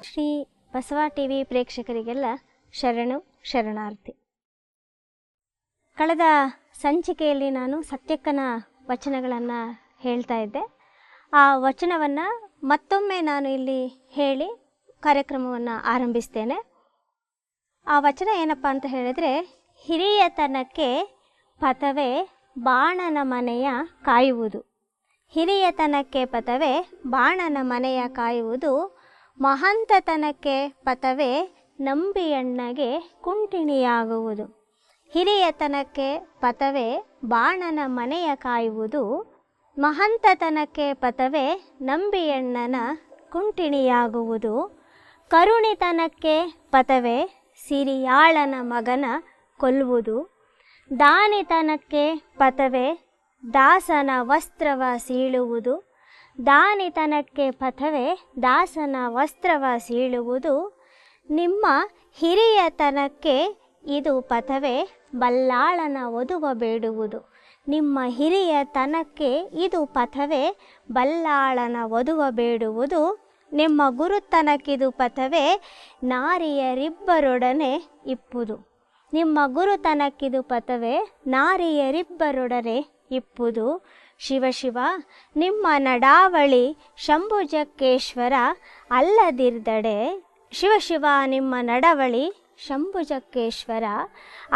Shri Basava TV ಪ್ರೇಕ್ಷಕರಿಗೆಲ್ಲ ಶರಣು ಶರಣಾರ್ಥಿ. ಕಳೆದ ಸಂಚಿಕೆಯಲ್ಲಿ ನಾನು ಸತ್ಯಕ್ಕನ ವಚನಗಳನ್ನು ಹೇಳ್ತಾ ಇದ್ದೆ. ಆ ವಚನವನ್ನು ಮತ್ತೊಮ್ಮೆ ನಾನು ಇಲ್ಲಿ ಹೇಳಿ ಕಾರ್ಯಕ್ರಮವನ್ನು ಆರಂಭಿಸ್ತೇನೆ. ಆ ವಚನ ಏನಪ್ಪ ಅಂತ ಹೇಳಿದರೆ, ಹಿರಿಯತನಕ್ಕೆ ಪಥವೇ ಬಾಣನ ಮನೆಯ ಕಾಯುವುದು. ಹಿರಿಯತನಕ್ಕೆ ಪಥವೇ ಬಾಣನ ಮನೆಯ ಕಾಯುವುದು, ಮಹಂತತನಕ್ಕೆ ಪಥವೇ ನಂಬಿಯಣ್ಣಗೆ ಕುಂಟಿಣಿಯಾಗುವುದು. ಹಿರಿಯತನಕ್ಕೆ ಪಥವೇ ಬಾಣನ ಮನೆಯ ಕಾಯುವುದು, ಮಹಂತತನಕ್ಕೆ ಪಥವೇ ನಂಬಿಯಣ್ಣನ ಕುಂಟಿಣಿಯಾಗುವುದು. ಕರುಣಿತನಕ್ಕೆ ಪಥವೇ ಸಿರಿಯಾಳನ ಮಗನ ಕೊಲ್ಲುವುದು. ದಾನಿತನಕ್ಕೆ ಪಥವೇ ದಾಸನ ವಸ್ತ್ರವ ಸೀಳುವುದು. ದಾನಿತನಕ್ಕೆ ಪಥವೇ ದಾಸನ ವಸ್ತ್ರವ ಸೀಳುವುದು. ನಿಮ್ಮ ಹಿರಿಯತನಕ್ಕೆ ಇದು ಪಥವೇ ಬಲ್ಲಾಳನ ವಧುವ ಬೇಡುವುದು. ನಿಮ್ಮ ಹಿರಿಯತನಕ್ಕೆ ಇದು ಪಥವೇ ಬಲ್ಲಾಳನ ವಧುವ ಬೇಡುವುದು. ನಿಮ್ಮ ಗುರುತನಕ್ಕಿದು ಪಥವೇ ನಾರಿಯರಿಬ್ಬರೊಡನೆ ಇಪ್ಪುದು. ನಿಮ್ಮ ಗುರುತನಕ್ಕಿದು ಪಥವೇ ನಾರಿಯರಿಬ್ಬರೊಡನೆ ಇಪ್ಪುದು. ಶಿವ ಶಿವ ನಿಮ್ಮ ನಡಾವಳಿ ಶಂಭುಜಕ್ಕೇಶ್ವರ ಅಲ್ಲದಿರ್ದಡೆ. ಶಿವ ಶಿವ ನಿಮ್ಮ ನಡವಳಿ ಶಂಭುಜಕ್ಕೇಶ್ವರ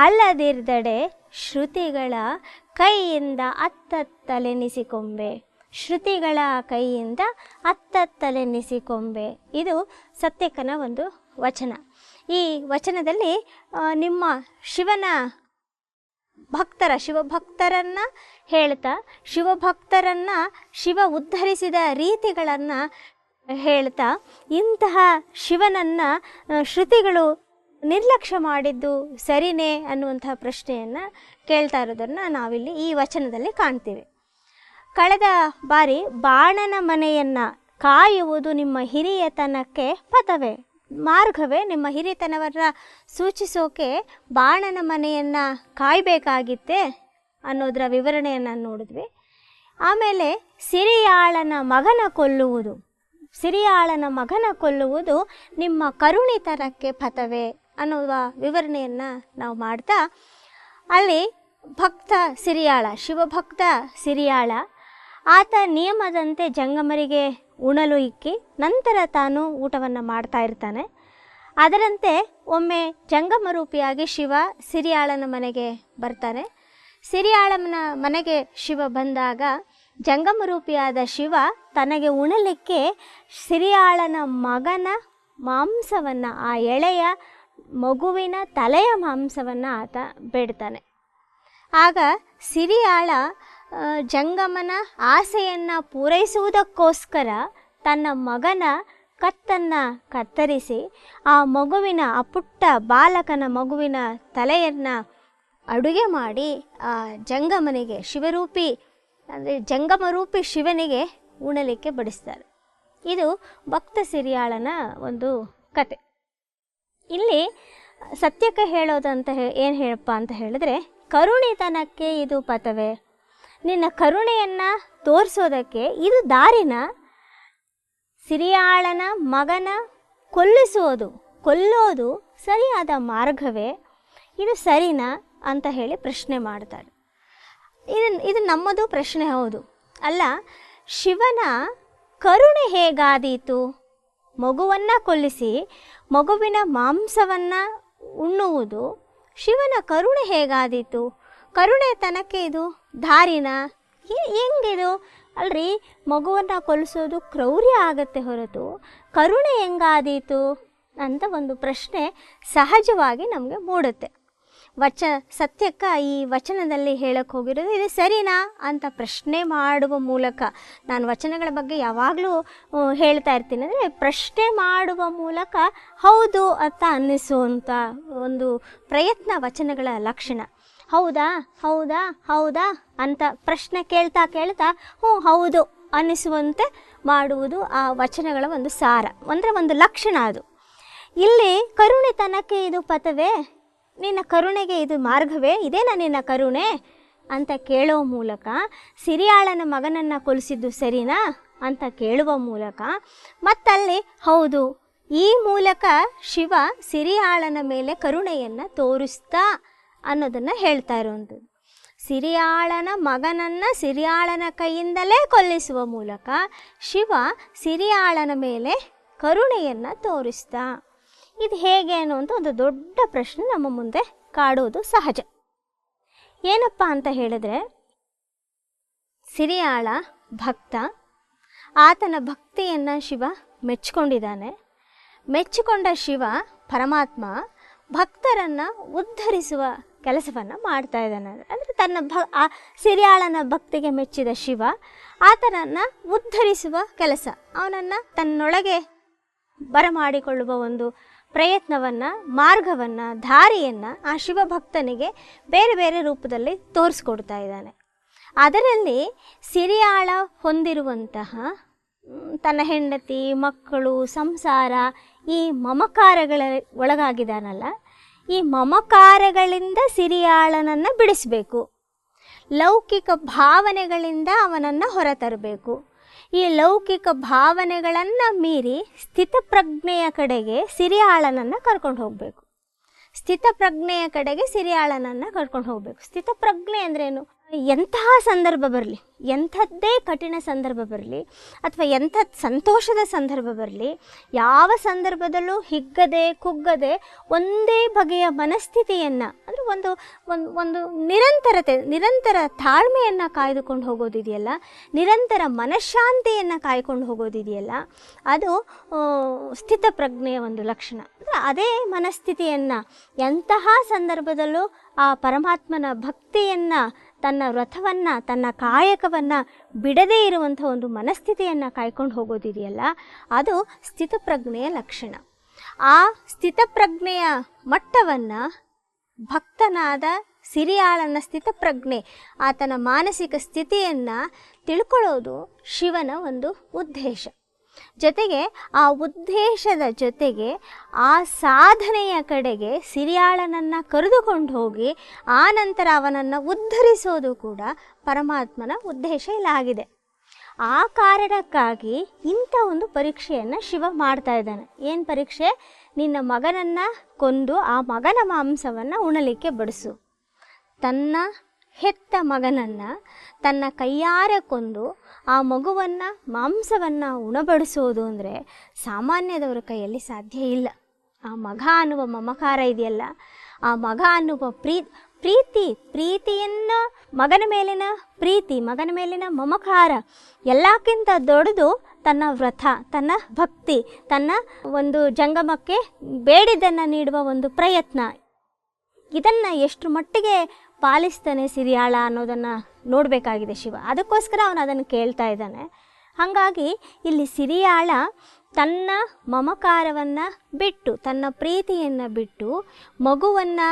ಅಲ್ಲದಿರ್ದಡೆ. ಶ್ರುತಿಗಳ ಕೈಯಿಂದ ಅತ್ತತ್ತಲೆನಿಸಿಕೊಂಬೆ. ಶ್ರುತಿಗಳ ಕೈಯಿಂದ ಅತ್ತತ್ತಲೆನಿಸಿಕೊಂಬೆ. ಇದು ಸತ್ಯಕ್ಕನ ಒಂದು ವಚನ. ಈ ವಚನದಲ್ಲಿ ನಿಮ್ಮ ಶಿವನ ಭಕ್ತರ ಶಿವಭಕ್ತರನ್ನು ಹೇಳ್ತಾ, ಶಿವಭಕ್ತರನ್ನು ಶಿವ ಉದ್ಧರಿಸಿದ ರೀತಿಗಳನ್ನು ಹೇಳ್ತಾ, ಇಂತಹ ಶಿವನನ್ನು ಶ್ರುತಿಗಳು ನಿರ್ಲಕ್ಷ್ಯ ಮಾಡಿದ್ದು ಸರಿನೇ ಅನ್ನುವಂತಹ ಪ್ರಶ್ನೆಯನ್ನು ಕೇಳ್ತಾ ಇರೋದನ್ನು ನಾವಿಲ್ಲಿ ಈ ವಚನದಲ್ಲಿ ಕಾಣ್ತೀವಿ. ಕಳೆದ ಬಾರಿ ಬಾಣನ ಮನೆಯನ್ನು ಕಾಯುವುದು ನಿಮ್ಮ ಹಿರಿಯತನಕ್ಕೆ ಪಥವೇ, ಮಾರ್ಗವೇ. ನಿಮ್ಮ ಹಿರಿತನವನ್ನು ಸೂಚಿಸೋಕೆ ಬಾಣನ ಮನೆಯನ್ನು ಕಾಯಬೇಕಾಗಿತ್ತೆ ಅನ್ನೋದರ ವಿವರಣೆಯನ್ನು ನೋಡಿದ್ವಿ. ಆಮೇಲೆ ಸಿರಿಯಾಳನ ಮಗನ ಕೊಲ್ಲುವುದು. ಸಿರಿಯಾಳನ ಮಗನ ಕೊಲ್ಲುವುದು ನಿಮ್ಮ ಕರುಣಿತನಕ್ಕೆ ಪಥವೇ ಅನ್ನುವ ವಿವರಣೆಯನ್ನು ನಾವು ಮಾಡ್ತಾ, ಅಲ್ಲಿ ಭಕ್ತ ಸಿರಿಯಾಳ, ಶಿವಭಕ್ತ ಸಿರಿಯಾಳ, ಆತ ನಿಯಮದಂತೆ ಜಂಗಮರಿಗೆ ಉಣಲು ಇಕ್ಕಿ ನಂತರ ತಾನು ಊಟವನ್ನು ಮಾಡ್ತಾ ಇರ್ತಾನೆ. ಅದರಂತೆ ಒಮ್ಮೆ ಜಂಗಮರೂಪಿಯಾಗಿ ಶಿವ ಸಿರಿಯಾಳನ ಮನೆಗೆ ಬರ್ತಾನೆ. ಸಿರಿಯಾಳನ ಮನೆಗೆ ಶಿವ ಬಂದಾಗ ಜಂಗಮರೂಪಿಯಾದ ಶಿವ ತನಗೆ ಉಣಲಿಕ್ಕೆ ಸಿರಿಯಾಳನ ಮಗನ ಮಾಂಸವನ್ನು, ಆ ಎಳೆಯ ಮಗುವಿನ ತಲೆಯ ಮಾಂಸವನ್ನು ಆತ ಬೇಡ್ತಾನೆ. ಆಗ ಸಿರಿಯಾಳ ಜಂಗಮನ ಆಸೆಯನ್ನು ಪೂರೈಸುವುದಕ್ಕೋಸ್ಕರ ತನ್ನ ಮಗನ ಕತ್ತನ್ನು ಕತ್ತರಿಸಿ ಆ ಮಗುವಿನ, ಆ ಪುಟ್ಟ ಬಾಲಕನ ಮಗುವಿನ ತಲೆಯನ್ನು ಅಡುಗೆ ಮಾಡಿ ಆ ಜಂಗಮನಿಗೆ, ಶಿವರೂಪಿ ಅಂದರೆ ಜಂಗಮರೂಪಿ ಶಿವನಿಗೆ ಉಣಲಿಕ್ಕೆ ಬಡಿಸ್ತಾರೆ. ಇದು ಭಕ್ತ ಸಿರಿಯಾಳನ ಒಂದು ಕತೆ. ಇಲ್ಲಿ ಸತ್ಯಕ್ಕೆ ಹೇಳೋದಂತ ಏನು ಹೇಳಪ್ಪ ಅಂತ ಹೇಳಿದ್ರೆ, ಕರುಣಿತನಕ್ಕೆ ಇದು ಪಥವೇ. ನಿನ್ನ ಕರುಣೆಯನ್ನು ತೋರಿಸೋದಕ್ಕೆ ಇದು ದಾರಿನ. ಸಿರಿಯಾಳನ ಮಗನ ಕೊಲ್ಲೋದು ಸರಿಯಾದ ಮಾರ್ಗವೇ, ಇದು ಸರಿನಾ ಅಂತ ಹೇಳಿ ಪ್ರಶ್ನೆ ಮಾಡ್ತಾರೆ. ಇದು ನಮ್ಮದು ಪ್ರಶ್ನೆ. ಹೌದು ಅಲ್ಲ, ಶಿವನ ಕರುಣೆ ಹೇಗಾದೀತು? ಮಗುವನ್ನು ಕೊಲ್ಲಿಸಿ ಮಗುವಿನ ಮಾಂಸವನ್ನು ಉಣ್ಣುವುದು ಶಿವನ ಕರುಣೆ ಹೇಗಾದೀತು? ಕರುಣೆತನಕ್ಕೆ ಇದು ದಾರಿನ? ಹೆಂಗಿದು? ಅಲ್ರಿ, ಮಗುವನ್ನು ಕೊಲ್ಲಿಸೋದು ಕ್ರೌರ್ಯ ಆಗತ್ತೆ ಹೊರತು ಕರುಣೆ ಹೆಂಗಾದೀತು ಅಂತ ಒಂದು ಪ್ರಶ್ನೆ ಸಹಜವಾಗಿ ನಮಗೆ ಮೂಡುತ್ತೆ. ಸತ್ಯಕ್ಕ ಈ ವಚನದಲ್ಲಿ ಹೇಳಕ್ಕೆ ಹೋಗಿರೋದು ಇದು ಸರಿನಾ ಅಂತ ಪ್ರಶ್ನೆ ಮಾಡುವ ಮೂಲಕ. ನಾನು ವಚನಗಳ ಬಗ್ಗೆ ಯಾವಾಗಲೂ ಹೇಳ್ತಾ ಇರ್ತೀನಿ, ಅಂದರೆ ಪ್ರಶ್ನೆ ಮಾಡುವ ಮೂಲಕ ಹೌದು ಅಂತ ಅನ್ನಿಸುವಂಥ ಒಂದು ಪ್ರಯತ್ನ ವಚನಗಳ ಲಕ್ಷಣ. ಹೌದಾ ಹೌದಾ ಹೌದಾ ಅಂತ ಪ್ರಶ್ನೆ ಕೇಳ್ತಾ ಕೇಳ್ತಾ ಹೌದು ಅನ್ನಿಸುವಂತೆ ಮಾಡುವುದು ಆ ವಚನಗಳ ಒಂದು ಸಾರ, ಅಂದರೆ ಒಂದು ಲಕ್ಷಣ ಅದು. ಇಲ್ಲಿ ಕರುಣಿತನಕ್ಕೆ ಇದು ಪಥವೇ, ನಿನ್ನ ಕರುಣೆಗೆ ಇದು ಮಾರ್ಗವೇ, ಇದೇನಾ ನಿನ್ನ ಕರುಣೆ ಅಂತ ಕೇಳೋ ಮೂಲಕ, ಸಿರಿಯಾಳನ ಮಗನನ್ನು ಕೊಲಿಸಿದ್ದು ಸರಿನಾ ಅಂತ ಕೇಳುವ ಮೂಲಕ, ಮತ್ತಲ್ಲಿ ಹೌದು ಈ ಮೂಲಕ ಶಿವ ಸಿರಿಯಾಳನ ಮೇಲೆ ಕರುಣೆಯನ್ನು ತೋರಿಸ್ತಾ ಅನ್ನೋದನ್ನು ಹೇಳ್ತಾ ಇರುವಂಥದ್ದು. ಸಿರಿಯಾಳನ ಮಗನನ್ನು ಸಿರಿಯಾಳನ ಕೈಯಿಂದಲೇ ಕೊಲ್ಲಿಸುವ ಮೂಲಕ ಶಿವ ಸಿರಿಯಾಳನ ಮೇಲೆ ಕರುಣೆಯನ್ನು ತೋರಿಸ್ತಾ. ಇದು ಹೇಗೆ ಅನ್ನುವಂಥ ಒಂದು ದೊಡ್ಡ ಪ್ರಶ್ನೆ ನಮ್ಮ ಮುಂದೆ ಕಾಡುವುದು ಸಹಜ. ಏನಪ್ಪ ಅಂತ ಹೇಳಿದ್ರೆ, ಸಿರಿಯಾಳ ಭಕ್ತ, ಆತನ ಭಕ್ತಿಯನ್ನು ಶಿವ ಮೆಚ್ಚಿಕೊಂಡಿದ್ದಾನೆ. ಮೆಚ್ಚಿಕೊಂಡ ಶಿವ ಪರಮಾತ್ಮ ಭಕ್ತರನ್ನು ಉದ್ಧರಿಸುವ ಕೆಲಸವನ್ನು ಮಾಡ್ತಾ ಇದ್ದಾನೆ. ಅಂದರೆ ತನ್ನ ಆ ಸಿರಿಯಾಳನ ಭಕ್ತಿಗೆ ಮೆಚ್ಚಿದ ಶಿವ ಆತನನ್ನು ಉದ್ಧರಿಸುವ ಕೆಲಸ, ಅವನನ್ನು ತನ್ನೊಳಗೆ ಬರಮಾಡಿಕೊಳ್ಳುವ ಒಂದು ಪ್ರಯತ್ನವನ್ನು, ಮಾರ್ಗವನ್ನು, ದಾರಿಯನ್ನು ಆ ಶಿವಭಕ್ತನಿಗೆ ಬೇರೆ ಬೇರೆ ರೂಪದಲ್ಲಿ ತೋರಿಸ್ಕೊಡ್ತಾ ಇದ್ದಾನೆ. ಅದರಲ್ಲಿ ಸಿರಿಯಾಳ ಹೊಂದಿರುವಂತಹ ತನ್ನ ಹೆಂಡತಿ, ಮಕ್ಕಳು, ಸಂಸಾರ, ಈ ಮಮಕಾರಗಳ ಒಳಗಾಗಿದ್ದಾನಲ್ಲ, ಈ ಮಮಕಾರಗಳಿಂದ ಸಿರಿಯಾಳನನ್ನು ಬಿಡಿಸಬೇಕು. ಲೌಕಿಕ ಭಾವನೆಗಳಿಂದ ಅವನನ್ನು ಹೊರತರಬೇಕು. ಈ ಲೌಕಿಕ ಭಾವನೆಗಳನ್ನು ಮೀರಿ ಸ್ಥಿತಪ್ರಜ್ಞೆಯ ಕಡೆಗೆ ಸಿರಿಯಾಳನನ್ನು ಕರ್ಕೊಂಡು ಹೋಗಬೇಕು. ಸ್ಥಿತಪ್ರಜ್ಞೆಯ ಕಡೆಗೆ ಸಿರಿಯಾಳನನ್ನು ಕರ್ಕೊಂಡು ಹೋಗಬೇಕು. ಸ್ಥಿತಪ್ರಜ್ಞೆ ಅಂದ್ರೇನು? ಎಂತಹ ಸಂದರ್ಭ ಬರಲಿ, ಎಂಥದ್ದೇ ಕಠಿಣ ಸಂದರ್ಭ ಬರಲಿ ಅಥವಾ ಎಂಥದ್ದು ಸಂತೋಷದ ಸಂದರ್ಭ ಬರಲಿ, ಯಾವ ಸಂದರ್ಭದಲ್ಲೂ ಹಿಗ್ಗದೆ ಕುಗ್ಗದೆ ಒಂದೇ ಬಗೆಯ ಮನಸ್ಥಿತಿಯನ್ನು, ಅಂದರೆ ಒಂದು ಒಂದು ನಿರಂತರತೆ, ನಿರಂತರ ತಾಳ್ಮೆಯನ್ನು ಕಾಯ್ದುಕೊಂಡು ಹೋಗೋದಿದೆಯಲ್ಲ, ನಿರಂತರ ಮನಃಶಾಂತಿಯನ್ನು ಕಾಯ್ಕೊಂಡು ಹೋಗೋದಿದೆಯಲ್ಲ, ಅದು ಸ್ಥಿತಪ್ರಜ್ಞೆಯ ಒಂದು ಲಕ್ಷಣ. ಅದೇ ಮನಸ್ಥಿತಿಯನ್ನು ಎಂತಹ ಸಂದರ್ಭದಲ್ಲೂ ಆ ಪರಮಾತ್ಮನ ಭಕ್ತಿಯನ್ನು, ತನ್ನ ವ್ರತವನ್ನು, ತನ್ನ ಕಾಯಕವನ್ನು ಬಿಡದೇ ಇರುವಂಥ ಒಂದು ಮನಸ್ಥಿತಿಯನ್ನು ಕಾಯ್ಕೊಂಡು ಹೋಗೋದಿದೆಯಲ್ಲ, ಅದು ಸ್ಥಿತಪ್ರಜ್ಞೆಯ ಲಕ್ಷಣ. ಆ ಸ್ಥಿತಪ್ರಜ್ಞೆಯ ಮಟ್ಟವನ್ನು ಭಕ್ತನಾದ ಸಿರಿಯಾಳನ ಸ್ಥಿತಪ್ರಜ್ಞೆ, ಆತನ ಮಾನಸಿಕ ಸ್ಥಿತಿಯನ್ನು ತಿಳ್ಕೊಳ್ಳೋದು ಶಿವನ ಒಂದು ಉದ್ದೇಶ. ಜೊತೆಗೆ ಆ ಉದ್ದೇಶದ ಜೊತೆಗೆ ಆ ಸಾಧನೆಯ ಕಡೆಗೆ ಸಿರಿಯಾಳನನ್ನು ಕರೆದುಕೊಂಡು ಹೋಗಿ ಆ ನಂತರ ಅವನನ್ನು ಉದ್ಧರಿಸೋದು ಕೂಡ ಪರಮಾತ್ಮನ ಉದ್ದೇಶ ಇಲ್ಲಾಗಿದೆ. ಆ ಕಾರಣಕ್ಕಾಗಿ ಇಂಥ ಒಂದು ಪರೀಕ್ಷೆಯನ್ನು ಶಿವ ಮಾಡ್ತಾ ಇದ್ದಾನೆ. ಏನು ಪರೀಕ್ಷೆ? ನಿನ್ನ ಮಗನನ್ನು ಕೊಂದು ಆ ಮಗನ ಮಾಂಸವನ್ನು ಉಣಲಿಕ್ಕೆ ಬಡಿಸು. ತನ್ನ ಹೆತ್ತ ಮಗನನ್ನು ತನ್ನ ಕೈಯಾರೆ ಕೊಂದು ಆ ಮಗುವನ್ನು, ಮಾಂಸವನ್ನು ಉಣಬಡಿಸೋದು ಅಂದರೆ ಸಾಮಾನ್ಯದವರ ಕೈಯಲ್ಲಿ ಸಾಧ್ಯ ಇಲ್ಲ. ಆ ಮಗ ಅನ್ನುವ ಮಮಕಾರ ಇದೆಯಲ್ಲ, ಆ ಮಗ ಅನ್ನುವ ಪ್ರೀತಿಯನ್ನು, ಮಗನ ಮೇಲಿನ ಪ್ರೀತಿ, ಮಗನ ಮೇಲಿನ ಮಮಕಾರ ಎಲ್ಲಕ್ಕಿಂತ ದೊಡ್ಡದು ತನ್ನ ವ್ರತ, ತನ್ನ ಭಕ್ತಿ, ತನ್ನ ಒಂದು ಜಂಗಮಕ್ಕೆ ಬೇಡಿದ್ದನ್ನು ನೀಡುವ ಒಂದು ಪ್ರಯತ್ನ. ಇದನ್ನು ಎಷ್ಟು ಮಟ್ಟಿಗೆ ಪಾಲಿಸ್ತಾನೆ ಸಿರಿಯಾಳ ಅನ್ನೋದನ್ನು ನೋಡಬೇಕಾಗಿದೆ ಶಿವ. ಅದಕ್ಕೋಸ್ಕರ ಅವನು ಅದನ್ನು ಕೇಳ್ತಾ ಇದ್ದಾನೆ. ಹಾಗಾಗಿ ಇಲ್ಲಿ ಸಿರಿಯಾಳ ತನ್ನ ಮಮಕಾರವನ್ನು ಬಿಟ್ಟು, ತನ್ನ ಪ್ರೀತಿಯನ್ನು ಬಿಟ್ಟು ಮಗುವನ್ನು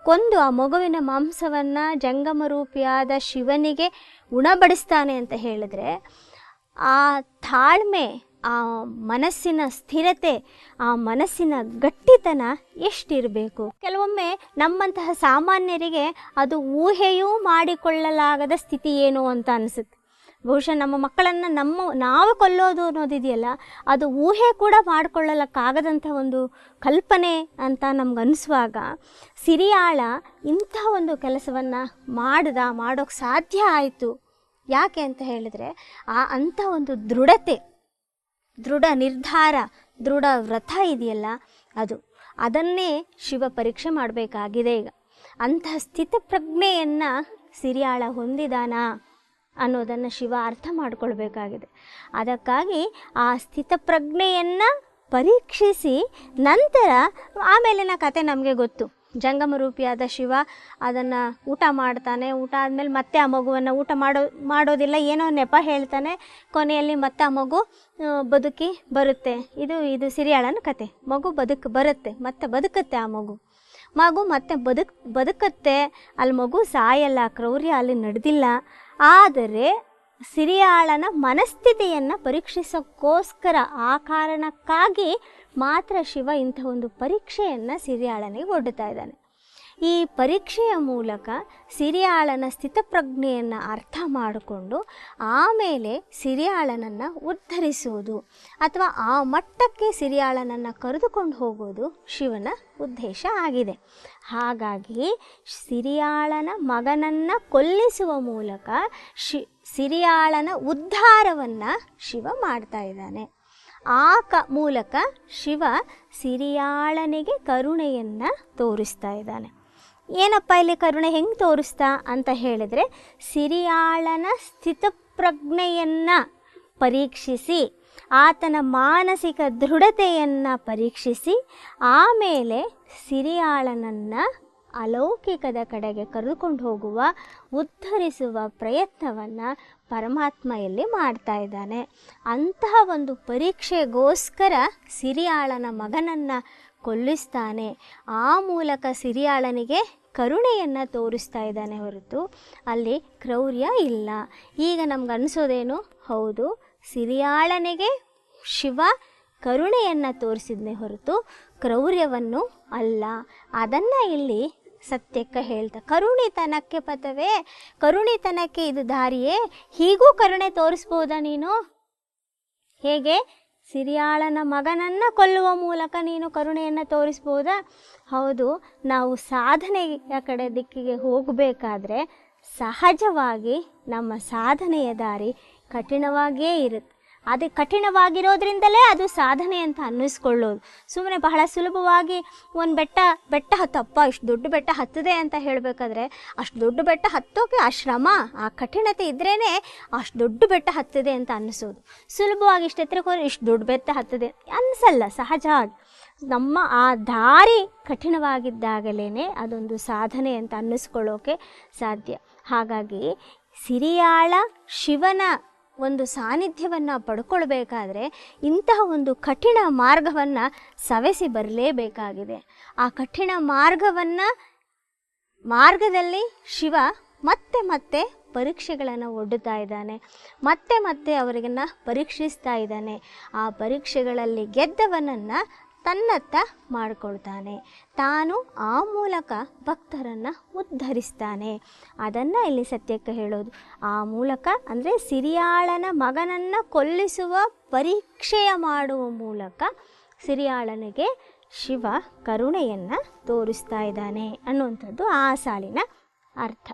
ಕೊಂದು ಆ ಮಗುವಿನ ಮಾಂಸವನ್ನು ಜಂಗಮರೂಪಿಯಾದ ಶಿವನಿಗೆ ಉಣಬಡಿಸ್ತಾನೆ ಅಂತ ಹೇಳಿದ್ರೆ, ಆ ತಾಳ್ಮೆ, ಆ ಮನಸ್ಸಿನ ಸ್ಥಿರತೆ, ಆ ಮನಸ್ಸಿನ ಗಟ್ಟಿತನ ಎಷ್ಟಿರಬೇಕು. ಕೆಲವೊಮ್ಮೆ ನಮ್ಮಂತಹ ಸಾಮಾನ್ಯರಿಗೆ ಅದು ಊಹೆಯೂ ಮಾಡಿಕೊಳ್ಳಲಾಗದ ಸ್ಥಿತಿ ಏನು ಅಂತ ಅನಿಸುತ್ತೆ. ಬಹುಶಃ ನಮ್ಮ ಮಕ್ಕಳನ್ನು ನಾವು ಕೊಲ್ಲೋದು ಅನ್ನೋದಿದೆಯಲ್ಲ, ಅದು ಊಹೆ ಕೂಡ ಮಾಡಿಕೊಳ್ಳಕ್ಕಾಗದಂಥ ಒಂದು ಕಲ್ಪನೆ ಅಂತ ನಮ್ಗನ್ನಿಸುವಾಗ, ಸಿರಿಯಾಳ ಇಂಥ ಒಂದು ಕೆಲಸವನ್ನು ಮಾಡೋಕ್ಕೆ ಸಾಧ್ಯ ಆಯಿತು. ಯಾಕೆ ಅಂತ ಹೇಳಿದ್ರೆ, ಅಂಥ ಒಂದು ದೃಢತೆ, ದೃಢ ನಿರ್ಧಾರ, ದೃಢ ವ್ರತ ಇದೆಯಲ್ಲ, ಅದನ್ನೇ ಶಿವ ಪರೀಕ್ಷೆ ಮಾಡಬೇಕಾಗಿದೆ. ಈಗ ಅಂತಹ ಸ್ಥಿತಪ್ರಜ್ಞೆಯನ್ನು ಸಿರಿಯಾಳ ಹೊಂದಿದಾನಾ ಅನ್ನೋದನ್ನು ಶಿವ ಅರ್ಥ ಮಾಡಿಕೊಳ್ಬೇಕಾಗಿದೆ. ಅದಕ್ಕಾಗಿ ಆ ಸ್ಥಿತಪ್ರಜ್ಞೆಯನ್ನು ಪರೀಕ್ಷಿಸಿ ನಂತರ ಆಮೇಲಿನ ಕತೆ ನಮಗೆ ಗೊತ್ತು. ಜಂಗಮರೂಪಿಯಾದ ಶಿವ ಅದನ್ನು ಊಟ ಮಾಡ್ತಾನೆ. ಊಟ ಆದಮೇಲೆ ಮತ್ತೆ ಆ ಮಗುವನ್ನು ಊಟ ಮಾಡೋದಿಲ್ಲ, ಏನೋ ನೆಪ ಹೇಳ್ತಾನೆ. ಕೊನೆಯಲ್ಲಿ ಮತ್ತೆ ಆ ಮಗು ಬದುಕಿ ಬರುತ್ತೆ. ಇದು ಸಿರಿಯಾಳನ ಕತೆ. ಮಗು ಬರುತ್ತೆ, ಮತ್ತೆ ಬದುಕುತ್ತೆ. ಆ ಮಗು ಮತ್ತೆ ಬದುಕುತ್ತೆ. ಅಲ್ಲಿ ಮಗು ಸಾಯಲ್ಲ, ಕ್ರೌರ್ಯ ಅಲ್ಲಿ ನಡೆದಿಲ್ಲ. ಆದರೆ ಸಿರಿಯಾಳನ ಮನಸ್ಥಿತಿಯನ್ನು ಪರೀಕ್ಷಿಸೋಕ್ಕೋಸ್ಕರ, ಆ ಕಾರಣಕ್ಕಾಗಿ ಮಾತ್ರ ಶಿವ ಇಂಥ ಒಂದು ಪರೀಕ್ಷೆಯನ್ನು ಸಿರಿಯಾಳನಿಗೆ ಒಡ್ಡುತ್ತಾ ಇದ್ದಾನೆ. ಈ ಪರೀಕ್ಷೆಯ ಮೂಲಕ ಸಿರಿಯಾಳನ ಸ್ಥಿತಪ್ರಜ್ಞೆಯನ್ನು ಅರ್ಥ ಮಾಡಿಕೊಂಡು ಆಮೇಲೆ ಸಿರಿಯಾಳನನ್ನು ಉದ್ಧರಿಸುವುದು ಅಥವಾ ಆ ಮಟ್ಟಕ್ಕೆ ಸಿರಿಯಾಳನನ್ನು ಕರೆದುಕೊಂಡು ಹೋಗೋದು ಶಿವನ ಉದ್ದೇಶ ಆಗಿದೆ. ಹಾಗಾಗಿ ಸಿರಿಯಾಳನ ಮಗನನ್ನು ಕೊಲ್ಲಿಸುವ ಮೂಲಕ ಸಿರಿಯಾಳನ ಉದ್ಧಾರವನ್ನು ಶಿವ ಮಾಡ್ತಾ ಇದ್ದಾನೆ. ಆ ಮೂಲಕ ಶಿವ ಸಿರಿಯಾಳನಿಗೆ ಕರುಣೆಯನ್ನು ತೋರಿಸ್ತಾ ಇದ್ದಾನೆ. ಏನಪ್ಪ ಇಲ್ಲಿ ಕರುಣೆ ಹೆಂಗೆ ತೋರಿಸ್ತಾ ಅಂತ ಹೇಳಿದರೆ, ಸಿರಿಯಾಳನ ಸ್ಥಿತಪ್ರಜ್ಞೆಯನ್ನು ಪರೀಕ್ಷಿಸಿ, ಆತನ ಮಾನಸಿಕ ದೃಢತೆಯನ್ನು ಪರೀಕ್ಷಿಸಿ, ಆಮೇಲೆ ಸಿರಿಯಾಳನನ್ನು ಅಲೌಕಿಕದ ಕಡೆಗೆ ಕರೆದುಕೊಂಡು ಹೋಗುವ, ಉದ್ಧರಿಸುವ ಪ್ರಯತ್ನವನ್ನು ಪರಮಾತ್ಮ ಇಲ್ಲಿ ಮಾಡ್ತಾ ಇದ್ದಾನೆ. ಅಂತಹ ಒಂದು ಪರೀಕ್ಷೆಗೋಸ್ಕರ ಸಿರಿಯಾಳನ ಮಗನನ್ನು ಕೊಲ್ಲಿಸ್ತಾನೆ. ಆ ಮೂಲಕ ಸಿರಿಯಾಳನಿಗೆ ಕರುಣೆಯನ್ನು ತೋರಿಸ್ತಾ ಇದ್ದಾನೆ ಹೊರತು ಅಲ್ಲಿ ಕ್ರೌರ್ಯ ಇಲ್ಲ. ಈಗ ನಮ್ಗೆ ಅನಿಸೋದೇನು, ಹೌದು, ಸಿರಿಯಾಳನಿಗೆ ಶಿವ ಕರುಣೆಯನ್ನು ತೋರಿಸಿದ್ನೇ ಹೊರತು ಕ್ರೌರ್ಯವನ್ನು ಅಲ್ಲ. ಅದನ್ನು ಇಲ್ಲಿ ಸತ್ಯಕ್ಕೆ ಹೇಳ್ತಾ, ಕರುಣಿತನಕ್ಕೆ ಪಥವೇ, ಕರುಣಿತನಕ್ಕೆ ಇದು ದಾರಿಯೇ, ಹೀಗೂ ಕರುಣೆ ತೋರಿಸ್ಬೋದಾ ನೀನು? ಹೇಗೆ ಸಿರಿಯಾಳನ ಮಗನನ್ನು ಕೊಲ್ಲುವ ಮೂಲಕ ನೀನು ಕರುಣೆಯನ್ನು ತೋರಿಸ್ಬೋದಾ? ಹೌದು, ನಾವು ಸಾಧನೆಯ ಕಡೆ ದಿಕ್ಕಿಗೆ ಹೋಗಬೇಕಾದ್ರೆ ಸಹಜವಾಗಿ ನಮ್ಮ ಸಾಧನೆಯ ದಾರಿ ಕಠಿಣವಾಗಿಯೇ ಇರುತ್ತೆ. ಅದು ಕಠಿಣವಾಗಿರೋದ್ರಿಂದಲೇ ಅದು ಸಾಧನೆ ಅಂತ ಅನ್ನಿಸ್ಕೊಳ್ಳೋದು. ಸುಮ್ಮನೆ ಬಹಳ ಸುಲಭವಾಗಿ ಒಂದು ಬೆಟ್ಟ ಹತ್ತಪ್ಪ, ಇಷ್ಟು ದೊಡ್ಡ ಬೆಟ್ಟ ಹತ್ತದೆ ಅಂತ ಹೇಳಬೇಕಾದ್ರೆ ಅಷ್ಟು ದೊಡ್ಡ ಬೆಟ್ಟ ಹತ್ತೋಕೆ ಆ ಶ್ರಮ, ಆ ಕಠಿಣತೆ ಇದ್ರೇ ಅಷ್ಟು ದೊಡ್ಡ ಬೆಟ್ಟ ಹತ್ತದೆ ಅಂತ ಅನ್ನಿಸೋದು. ಸುಲಭವಾಗಿ ಇಷ್ಟು ಎತ್ತರಕ್ಕೆ ಹೋದರೆ ಇಷ್ಟು ದೊಡ್ಡ ಬೆಟ್ಟ ಹತ್ತದೆ ಅನ್ನಿಸಲ್ಲ. ಸಹಜ ನಮ್ಮ ಆ ದಾರಿ ಕಠಿಣವಾಗಿದ್ದಾಗಲೇ ಅದೊಂದು ಸಾಧನೆ ಅಂತ ಅನ್ನಿಸ್ಕೊಳ್ಳೋಕೆ ಸಾಧ್ಯ. ಹಾಗಾಗಿ ಸಿರಿಯಾಳ ಶಿವನ ಒಂದು ಸಾನ್ನಿಧ್ಯವನ್ನು ಪಡ್ಕೊಳ್ಬೇಕಾದ್ರೆ ಇಂತಹ ಒಂದು ಕಠಿಣ ಮಾರ್ಗವನ್ನು ಸವೆಸಿ ಬರಲೇಬೇಕಾಗಿದೆ. ಆ ಕಠಿಣ ಮಾರ್ಗದಲ್ಲಿ ಶಿವ ಮತ್ತೆ ಮತ್ತೆ ಪರೀಕ್ಷೆಗಳನ್ನು ಒಡ್ಡುತ್ತಾ ಇದ್ದಾನೆ, ಮತ್ತೆ ಮತ್ತೆ ಅವರಿಗನ್ನು ಪರೀಕ್ಷಿಸ್ತಾ ಇದ್ದಾನೆ. ಆ ಪರೀಕ್ಷೆಗಳಲ್ಲಿ ಗೆದ್ದವನನ್ನು ತನ್ನತ್ತ ಮಾಡಿಕೊಳ್ತಾನೆ. ತಾನು ಆ ಮೂಲಕ ಭಕ್ತರನ್ನು ಉದ್ಧರಿಸ್ತಾನೆ. ಅದನ್ನು ಇಲ್ಲಿ ಸತ್ಯಕ್ಕೆ ಹೇಳೋದು. ಆ ಮೂಲಕ ಅಂದರೆ ಸಿರಿಯಾಳನ ಮಗನನ್ನು ಕೊಲ್ಲಿಸುವ ಪರೀಕ್ಷೆಯ ಮಾಡುವ ಮೂಲಕ ಸಿರಿಯಾಳನಿಗೆ ಶಿವ ಕರುಣೆಯನ್ನು ತೋರಿಸ್ತಾ ಇದ್ದಾನೆ ಅನ್ನುವಂಥದ್ದು ಆ ಸಾಲಿನ ಅರ್ಥ.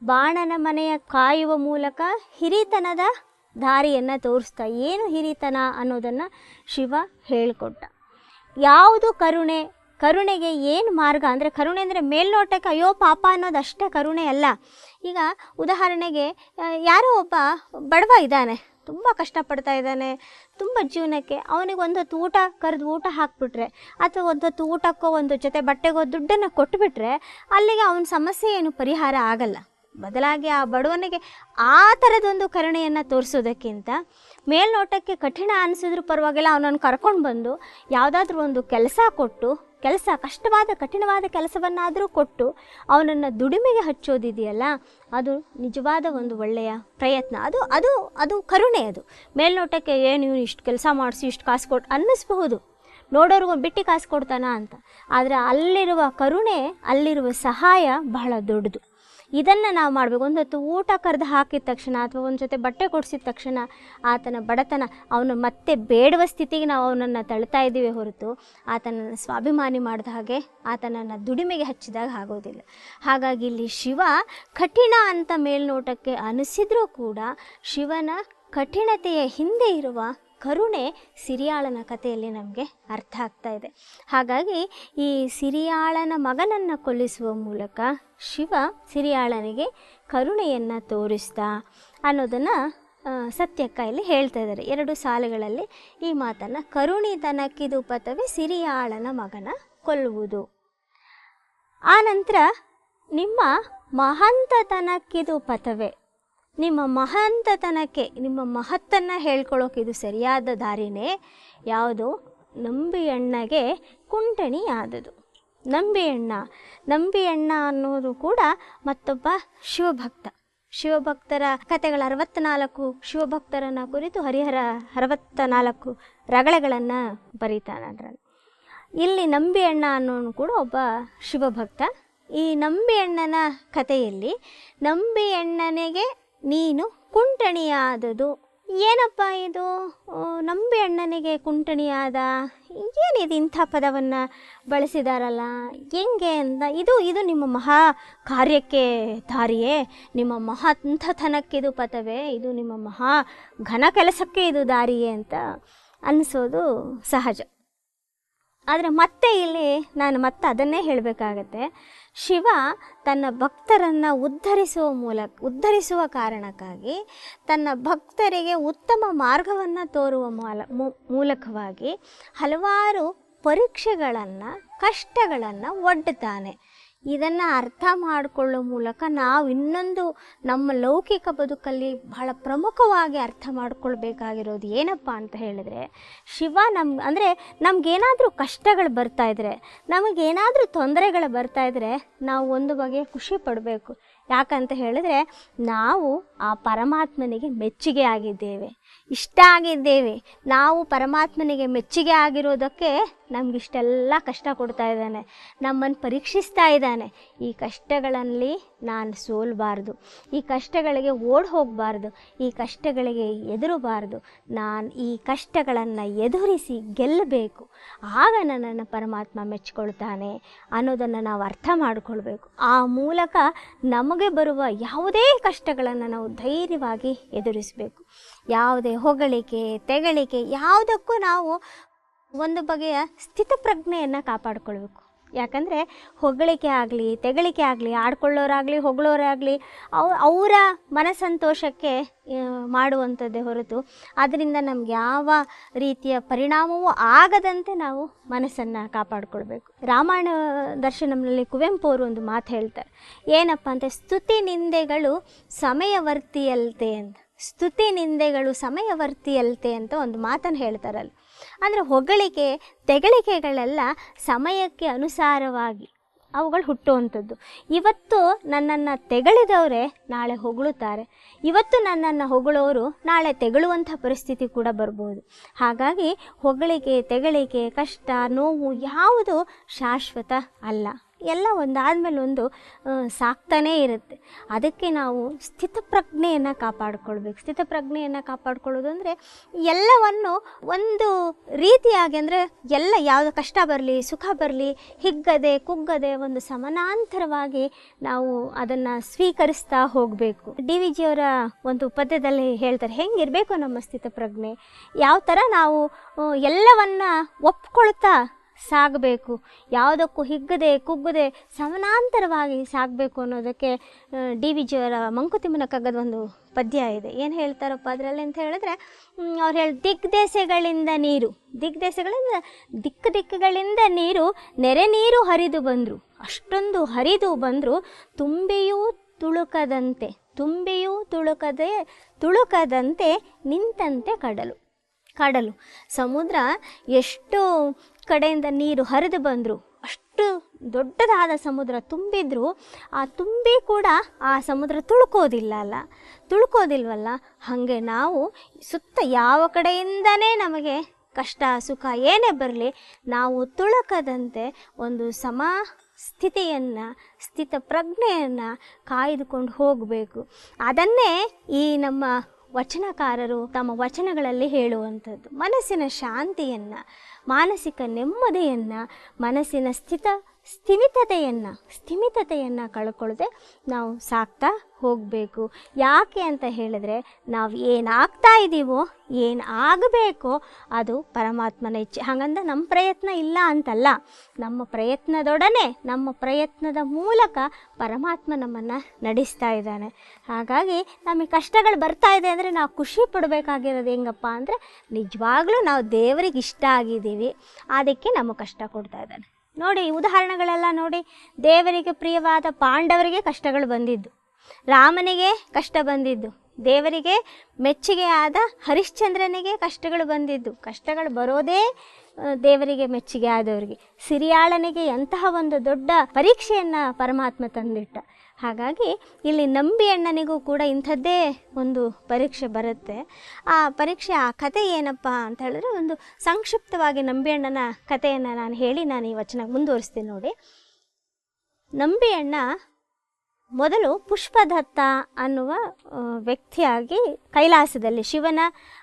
ಬಾಣನ ಮನೆಯ ಕಾಯುವ ಮೂಲಕ ಹಿರಿತನದ ದಾರಿಯನ್ನು ತೋರಿಸ್ತಾ, ಏನು ಹಿರಿತನ ಅನ್ನೋದನ್ನು ಶಿವ ಹೇಳಿಕೊಟ್ಟ. ಯಾವುದು ಕರುಣೆಗೆ ಏನು ಮಾರ್ಗ ಅಂದರೆ, ಕರುಣೆ ಅಂದರೆ ಮೇಲ್ನೋಟಕ್ಕೆ ಅಯ್ಯೋ ಪಾಪ ಅನ್ನೋದು ಅಷ್ಟೇ ಕರುಣೆ ಅಲ್ಲ. ಈಗ ಉದಾಹರಣೆಗೆ ಯಾರೋ ಒಬ್ಬ ಬಡವ ಇದ್ದಾನೆ, ತುಂಬ ಕಷ್ಟಪಡ್ತಾ ಇದ್ದಾನೆ, ತುಂಬ ಜೀವನಕ್ಕೆ. ಅವನಿಗೆ ಒಂದು ಹೊತ್ತು ಊಟ ಕರೆದು ಊಟ ಹಾಕಿಬಿಟ್ರೆ ಅಥವಾ ಒಂದು ಹೊತ್ತು ಊಟಕ್ಕೋ ಒಂದು ಜೊತೆ ಬಟ್ಟೆಗೋ ದುಡ್ಡನ್ನು ಕೊಟ್ಟುಬಿಟ್ರೆ ಅಲ್ಲಿಗೆ ಅವನ ಸಮಸ್ಯೆ ಏನು ಪರಿಹಾರ ಆಗಲ್ಲ. ಬದಲಾಗಿ ಆ ಬಡವನಿಗೆ ಆ ಥರದೊಂದು ಕರುಣೆಯನ್ನು ತೋರಿಸೋದಕ್ಕಿಂತ ಮೇಲ್ನೋಟಕ್ಕೆ ಕಠಿಣ ಅನಿಸಿದ್ರೂ ಪರವಾಗಿಲ್ಲ, ಅವನನ್ನು ಕರ್ಕೊಂಡು ಬಂದು ಯಾವುದಾದ್ರೂ ಒಂದು ಕೆಲಸ ಕೊಟ್ಟು, ಕಷ್ಟವಾದ ಕಠಿಣವಾದ ಕೆಲಸವನ್ನಾದರೂ ಕೊಟ್ಟು ಅವನನ್ನು ದುಡಿಮೆಗೆ ಹಚ್ಚೋದಿದೆಯಲ್ಲ, ಅದು ನಿಜವಾದ ಒಂದು ಒಳ್ಳೆಯ ಪ್ರಯತ್ನ. ಅದು ಕರುಣೆ. ಅದು ಮೇಲ್ನೋಟಕ್ಕೆ ಏನು ಇವನು ಇಷ್ಟು ಕೆಲಸ ಮಾಡಿಸಿ ಇಷ್ಟು ಕಾಸು ಕೊಟ್ಟು ಅನ್ನಿಸ್ಬಹುದು, ನೋಡೋರ್ಗೂ ಬಿಟ್ಟು ಕಾಸು ಕೊಡ್ತಾನ ಅಂತ. ಆದರೆ ಅಲ್ಲಿರುವ ಕರುಣೆ, ಅಲ್ಲಿರುವ ಸಹಾಯ ಬಹಳ ದೊಡ್ಡದು. ಇದನ್ನು ನಾವು ಮಾಡಬೇಕು. ಒಂದು ಹೊತ್ತು ಊಟ ಕರೆದು ಹಾಕಿದ ತಕ್ಷಣ ಅಥವಾ ಒಂದು ಜೊತೆ ಬಟ್ಟೆ ಕೊಡಿಸಿದ ತಕ್ಷಣ ಆತನ ಬಡತನ, ಅವನು ಮತ್ತೆ ಬೇಡುವ ಸ್ಥಿತಿಗೆ ನಾವು ಅವನನ್ನು ತಳ್ತಾ ಇದ್ದೀವಿ ಹೊರತು ಆತನನ್ನು ಸ್ವಾಭಿಮಾನಿ ಮಾಡಿದ ಹಾಗೆ, ಆತನನ್ನು ದುಡಿಮೆಗೆ ಹಚ್ಚಿದಾಗ ಆಗೋದಿಲ್ಲ. ಹಾಗಾಗಿ ಇಲ್ಲಿ ಶಿವ ಕಠಿಣ ಅಂತ ಮೇಲ್ನೋಟಕ್ಕೆ ಅನಿಸಿದ್ರೂ ಕೂಡ ಶಿವನ ಕಠಿಣತೆಯ ಹಿಂದೆ ಇರುವ ಕರುಣೆ ಸಿರಿಯಾಳನ ಕಥೆಯಲ್ಲಿ ನಮಗೆ ಅರ್ಥ ಆಗ್ತಾ ಇದೆ. ಹಾಗಾಗಿ ಈ ಸಿರಿಯಾಳನ ಮಗನನ್ನು ಕೊಲ್ಲಿಸುವ ಮೂಲಕ ಶಿವ ಸಿರಿಯಾಳನಿಗೆ ಕರುಣೆಯನ್ನು ತೋರಿಸ್ತಾ ಅನ್ನೋದನ್ನು ಸತ್ಯಕ್ಕ ಇಲ್ಲಿ ಹೇಳ್ತಾ ಇದ್ದಾರೆ. 2 ಸಾಲುಗಳಲ್ಲಿ ಈ ಮಾತನ್ನು, ಕರುಣಿತನಕ್ಕಿದು ಪಥವೇ ಸಿರಿಯಾಳನ ಮಗನ ಕೊಲ್ಲುವುದು. ಆನಂತರ ನಿಮ್ಮ ಮಹಂತತನಕ್ಕಿದು ಪಥವೇ, ನಿಮ್ಮ ಮಹಂತತನಕ್ಕೆ, ನಿಮ್ಮ ಮಹತ್ತನ್ನು ಹೇಳ್ಕೊಳ್ಳೋಕೆ ಇದು ಸರಿಯಾದ ದಾರಿನೇ. ಯಾವುದು? ನಂಬಿಯಣ್ಣಗೆ ಕುಂಟಣಿಯಾದದು. ನಂಬಿಯಣ್ಣ ಅನ್ನೋದು ಕೂಡ ಮತ್ತೊಬ್ಬ ಶಿವಭಕ್ತರ ಕಥೆಗಳ 64 ಶಿವಭಕ್ತರನ್ನು ಕುರಿತು ಹರಿಹರ 64 ರಗಳೆಗಳನ್ನು ಬರೀತಾನೆ. ಅದರಲ್ಲಿ ಇಲ್ಲಿ ನಂಬಿಯಣ್ಣ ಅನ್ನೋನು ಕೂಡ ಒಬ್ಬ ಶಿವಭಕ್ತ. ಈ ನಂಬಿ ಅಣ್ಣನ ಕಥೆಯಲ್ಲಿ ನಂಬಿ ಅಣ್ಣನಿಗೆ ನೀನು ಕುಂಟಣಿಯಾದುದು. ಏನಪ್ಪ ಇದು, ನಂಬಿ ಅಣ್ಣನಿಗೆ ಕುಂಟಣಿಯಾದ, ಏನಿದು ಇಂಥ ಪದವನ್ನು ಬಳಸಿದಾರಲ್ಲ, ಹೆಂಗೆ ಅಂತ. ಇದು ನಿಮ್ಮ ಮಹಾ ಕಾರ್ಯಕ್ಕೆ ದಾರಿಯೇ, ನಿಮ್ಮ ಮಹಾಂಥತನಕ್ಕಿದು ಪಥವೇ, ಇದು ನಿಮ್ಮ ಮಹಾ ಘನ ಕೆಲಸಕ್ಕೆ ಇದು ದಾರಿಯೇ ಅಂತ ಅನಿಸೋದು ಸಹಜ. ಆದರೆ ಮತ್ತೆ ಇಲ್ಲಿ ನಾನು ಮತ್ತೆ ಅದನ್ನೇ ಹೇಳಬೇಕಾಗತ್ತೆ. ಶಿವ ತನ್ನ ಭಕ್ತರನ್ನು ಉದ್ಧರಿಸುವ ಕಾರಣಕ್ಕಾಗಿ ತನ್ನ ಭಕ್ತರಿಗೆ ಉತ್ತಮ ಮಾರ್ಗವನ್ನು ತೋರುವ ಮೂಲಕವಾಗಿ ಹಲವಾರು ಪರೀಕ್ಷೆಗಳನ್ನು, ಕಷ್ಟಗಳನ್ನು ಒಡ್ಡುತ್ತಾನೆ. ಇದನ್ನು ಅರ್ಥ ಮಾಡಿಕೊಳ್ಳೋ ಮೂಲಕ ನಾವು ಇನ್ನೊಂದು ನಮ್ಮ ಲೌಕಿಕ ಬದುಕಲ್ಲಿ ಬಹಳ ಪ್ರಮುಖವಾಗಿ ಅರ್ಥ ಮಾಡ್ಕೊಳ್ಬೇಕಾಗಿರೋದು ಏನಪ್ಪ ಅಂತ ಹೇಳಿದ್ರೆ, ಶಿವ ಅಂದರೆ ನಮಗೇನಾದರೂ ಕಷ್ಟಗಳು ಬರ್ತಾಯಿದ್ರೆ, ನಮಗೇನಾದರೂ ತೊಂದರೆಗಳು ಬರ್ತಾಯಿದ್ರೆ ನಾವು ಒಂದು ಬಗೆಯ ಖುಷಿ ಪಡಬೇಕು. ಯಾಕಂತ ಹೇಳಿದ್ರೆ ನಾವು ಆ ಪರಮಾತ್ಮನಿಗೆ ಮೆಚ್ಚುಗೆ ಆಗಿದ್ದೇವೆ, ಇಷ್ಟ ಆಗಿದ್ದೇವೆ. ನಾವು ಪರಮಾತ್ಮನಿಗೆ ಮೆಚ್ಚುಗೆ ಆಗಿರೋದಕ್ಕೆ ನಮಗಿಷ್ಟೆಲ್ಲ ಕಷ್ಟ ಕೊಡ್ತಾ ಇದ್ದಾನೆ, ನಮ್ಮನ್ನು ಪರೀಕ್ಷಿಸ್ತಾ ಇದ್ದಾನೆ. ಈ ಕಷ್ಟಗಳಲ್ಲಿ ನಾನು ಸೋಲಬಾರ್ದು, ಈ ಕಷ್ಟಗಳಿಗೆ ಓಡಿ ಹೋಗಬಾರ್ದು, ಈ ಕಷ್ಟಗಳಿಗೆ ಎದುರಬಾರ್ದು. ನಾನು ಈ ಕಷ್ಟಗಳನ್ನು ಎದುರಿಸಿ ಗೆಲ್ಲಬೇಕು, ಆಗ ನನ್ನನ್ನು ಪರಮಾತ್ಮ ಮೆಚ್ಚಿಕೊಳ್ತಾನೆ ಅನ್ನೋದನ್ನು ನಾವು ಅರ್ಥ ಮಾಡಿಕೊಳ್ಬೇಕು. ಆ ಮೂಲಕ ನಮಗೆ ಬರುವ ಯಾವುದೇ ಕಷ್ಟಗಳನ್ನು ನಾವು ಧೈರ್ಯವಾಗಿ ಎದುರಿಸಬೇಕು. ಯಾವುದೇ ಹೊಗಳಿಕೆ, ತೆಗಳಿಕೆ ಯಾವುದಕ್ಕೂ ನಾವು ಒಂದು ಬಗೆಯ ಸ್ಥಿತಪ್ರಜ್ಞೆಯನ್ನು ಕಾಪಾಡಿಕೊಳ್ಬೇಕು. ಯಾಕಂದರೆ ಹೊಗಳಿಕೆ ಆಗಲಿ, ತೆಗಳಿಕೆ ಆಗಲಿ, ಆಡ್ಕೊಳ್ಳೋರಾಗಲಿ, ಹೊಗಳೋರಾಗಲಿ ಅವರ ಮನಸಂತೋಷಕ್ಕೆ ಮಾಡುವಂಥದ್ದೇ ಹೊರತು ಅದರಿಂದ ನಮ್ಗೆ ಯಾವ ರೀತಿಯ ಪರಿಣಾಮವೂ ಆಗದಂತೆ ನಾವು ಮನಸ್ಸನ್ನು ಕಾಪಾಡಿಕೊಳ್ಬೇಕು. ರಾಮಾಯಣ ದರ್ಶನಂನಲ್ಲಿ ಕುವೆಂಪು ಅವರು ಒಂದು ಮಾತು ಹೇಳ್ತಾರೆ. ಏನಪ್ಪ ಅಂತ, ಸ್ತುತಿ ನಿಂದೆಗಳು ಸಮಯವರ್ತಿಯಲ್ತೆ ಅಂತ. ಸ್ತುತಿ ನಿಂದೆಗಳು ಸಮಯವರ್ತಿಯಲ್ತೆ ಅಂತ ಒಂದು ಮಾತನ್ನು ಹೇಳ್ತಾರಲ್ಲ. ಅಂದರೆ ಹೊಗಳಿಕೆ, ತೆಗಳಿಕೆಗಳೆಲ್ಲ ಸಮಯಕ್ಕೆ ಅನುಸಾರವಾಗಿ ಅವುಗಳು ಹುಟ್ಟುವಂಥದ್ದು. ಇವತ್ತು ನನ್ನನ್ನು ತೆಗಳಿದವರೇ ನಾಳೆ ಹೊಗಳುತ್ತಾರೆ, ಇವತ್ತು ನನ್ನನ್ನು ಹೊಗಳೋರು ನಾಳೆ ತೆಗಳುವಂಥ ಪರಿಸ್ಥಿತಿ ಕೂಡ ಬರ್ಬೋದು. ಹಾಗಾಗಿ ಹೊಗಳಿಕೆ, ತೆಗಳಿಕೆ, ಕಷ್ಟ, ನೋವು ಯಾವುದು ಶಾಶ್ವತ ಅಲ್ಲ. ಎಲ್ಲ ಒಂದಾದಮೇಲೆ ಒಂದು ಸಾಕ್ತಾನೇ ಇರುತ್ತೆ. ಅದಕ್ಕೆ ನಾವು ಸ್ಥಿತಪ್ರಜ್ಞೆಯನ್ನು ಕಾಪಾಡಿಕೊಳ್ಬೇಕು. ಸ್ಥಿತಪ್ರಜ್ಞೆಯನ್ನು ಕಾಪಾಡಿಕೊಳ್ಳೋದು ಅಂದರೆ ಎಲ್ಲವನ್ನು ಒಂದು ರೀತಿಯಾಗಿ, ಅಂದರೆ ಎಲ್ಲ ಯಾವುದು ಕಷ್ಟ ಬರಲಿ, ಸುಖ ಬರಲಿ, ಹಿಗ್ಗದೆ ಕುಗ್ಗದೆ ಒಂದು ಸಮಾನಾಂತರವಾಗಿ ನಾವು ಅದನ್ನು ಸ್ವೀಕರಿಸ್ತಾ ಹೋಗಬೇಕು. ಡಿ ವಿ ಜಿಯವರ ಒಂದು ಪದ್ಯದಲ್ಲಿ ಹೇಳ್ತಾರೆ, ಹೆಂಗಿರಬೇಕು ನಮ್ಮ ಸ್ಥಿತಪ್ರಜ್ಞೆ, ಯಾವ ಥರ ನಾವು ಎಲ್ಲವನ್ನ ಒಪ್ಕೊಳ್ತಾ ಸಾಗಬೇಕು, ಯಾವುದಕ್ಕೂ ಹಿಗ್ಗದೆ ಕುಗ್ಗದೆ ಸಮಾನಾಂತರವಾಗಿ ಸಾಗಬೇಕು ಅನ್ನೋದಕ್ಕೆ ಡಿ ವಿ ಜಿಯವರ ಮಂಕುತಿಮ್ಮನ ಕಗ್ಗದ ಒಂದು ಪದ್ಯ ಇದೆ. ಏನು ಹೇಳ್ತಾರಪ್ಪ ಅದರಲ್ಲಿ ಅಂತ ಹೇಳಿದ್ರೆ, ಅವ್ರು ದಿಗ್ದೆಸೆಗಳಿಂದ ನೀರು, ದಿಗ್ದೆಸೆಗಳಿಂದ ದಿಕ್ಕುಗಳಿಂದ ನೀರು, ನೆರೆ ನೀರು ಹರಿದು ಬಂದರು, ಅಷ್ಟೊಂದು ಹರಿದು ಬಂದರು, ತುಂಬಿಯೂ ತುಳುಕದಂತೆ, ತುಂಬಿಯೂ ತುಳುಕದಂತೆ ನಿಂತಂತೆ ಕಡಲು. ಸಮುದ್ರ ಎಷ್ಟು ಕಡೆಯಿಂದ ನೀರು ಹರಿದು ಬಂದರು, ಅಷ್ಟು ದೊಡ್ಡದಾದ ಸಮುದ್ರ ತುಂಬಿದ್ರು, ಆ ತುಂಬಿ ಕೂಡ ಆ ಸಮುದ್ರ ತುಳುಕೋದಿಲ್ವಲ್ಲ. ಹಾಗೆ ನಾವು ಸುತ್ತ ಯಾವ ಕಡೆಯಿಂದನೇ ನಮಗೆ ಕಷ್ಟ ಸುಖ ಏನೇ ಬರಲಿ, ನಾವು ತುಳುಕದಂತೆ ಒಂದು ಸ್ಥಿತಿಯನ್ನು, ಸ್ಥಿತಪ್ರಜ್ಞೆಯನ್ನು ಕಾಯ್ದುಕೊಂಡು ಹೋಗಬೇಕು. ಅದನ್ನೇ ಈ ನಮ್ಮ ವಚನಕಾರರು ತಮ್ಮ ವಚನಗಳಲ್ಲಿ ಹೇಳುವಂಥದ್ದು. ಮನಸ್ಸಿನ ಶಾಂತಿಯನ್ನು, ಮಾನಸಿಕ ನೆಮ್ಮದಿಯನ್ನು, ಮನಸ್ಸಿನ ಸ್ಥಿಮಿತತೆಯನ್ನು ಕಳ್ಕೊಳ್ಳದೆ ನಾವು ಸಾಕ್ತಾ ಹೋಗಬೇಕು. ಯಾಕೆ ಅಂತ ಹೇಳಿದ್ರೆ, ನಾವು ಏನಾಗ್ತಾ ಇದ್ದೀವೋ, ಏನು ಆಗಬೇಕೋ ಅದು ಪರಮಾತ್ಮನ ಇಚ್ಛೆ. ಹಾಗಂದ್ರೆ ನಮ್ಮ ಪ್ರಯತ್ನ ಇಲ್ಲ ಅಂತಲ್ಲ, ನಮ್ಮ ಪ್ರಯತ್ನದೊಡನೆ, ನಮ್ಮ ಪ್ರಯತ್ನದ ಮೂಲಕ ಪರಮಾತ್ಮ ನಮ್ಮನ್ನು ನಡೆಸ್ತಾ ಇದ್ದಾನೆ. ಹಾಗಾಗಿ ನಮಗೆ ಕಷ್ಟಗಳು ಬರ್ತಾ ಇದೆ ಅಂದರೆ ನಾವು ಖುಷಿ ಪಡಬೇಕಾಗಿರೋದು ಹೆಂಗಪ್ಪ ಅಂದರೆ, ನಿಜವಾಗ್ಲೂ ನಾವು ದೇವರಿಗೆ ಇಷ್ಟ ಆಗಿದ್ದೀವಿ, ಅದಕ್ಕೆ ನಮಗೆ ಕಷ್ಟ ಕೊಡ್ತಾ ಇದ್ದಾನೆ. ನೋಡಿ, ಉದಾಹರಣೆಗಳೆಲ್ಲ ನೋಡಿ, ದೇವರಿಗೆ ಪ್ರಿಯವಾದ ಪಾಂಡವರಿಗೆ ಕಷ್ಟಗಳು ಬಂದಿದ್ದು, ರಾಮನಿಗೆ ಕಷ್ಟ ಬಂದಿದ್ದು, ದೇವರಿಗೆ ಮೆಚ್ಚುಗೆಯಾದ ಹರಿಶ್ಚಂದ್ರನಿಗೆ ಕಷ್ಟಗಳು ಬಂದಿದ್ದು. ಕಷ್ಟಗಳು ಬರೋದೇ ದೇವರಿಗೆ ಮೆಚ್ಚುಗೆ ಆದವರಿಗೆ. ಸಿರಿಯಾಳನಿಗೆ ಎಂತಹ ಒಂದು ದೊಡ್ಡ ಪರೀಕ್ಷೆಯನ್ನು ಪರಮಾತ್ಮ ತಂದಿಟ್ಟ. ಹಾಗಾಗಿ ಇಲ್ಲಿ ನಂಬಿ ಅಣ್ಣನಿಗೂ ಕೂಡ ಇಂಥದ್ದೇ ಒಂದು ಪರೀಕ್ಷೆ ಬರುತ್ತೆ. ಆ ಪರೀಕ್ಷೆ, ಆ ಕತೆ ಏನಪ್ಪ ಅಂತ ಹೇಳಿದ್ರೆ, ಒಂದು ಸಂಕ್ಷಿಪ್ತವಾಗಿ ನಂಬಿ ಅಣ್ಣನ ಕಥೆಯನ್ನು ನಾನು ಹೇಳಿ ನಾನು ಈ ವಚನ ಮುಂದುವರಿಸ್ತೀನಿ ನೋಡಿ. ನಂಬಿಯಣ್ಣ ಮೊದಲು ಪುಷ್ಪದತ್ತ ಅನ್ನುವ ವ್ಯಕ್ತಿಯಾಗಿ ಕೈಲಾಸದಲ್ಲಿ ಶಿವನ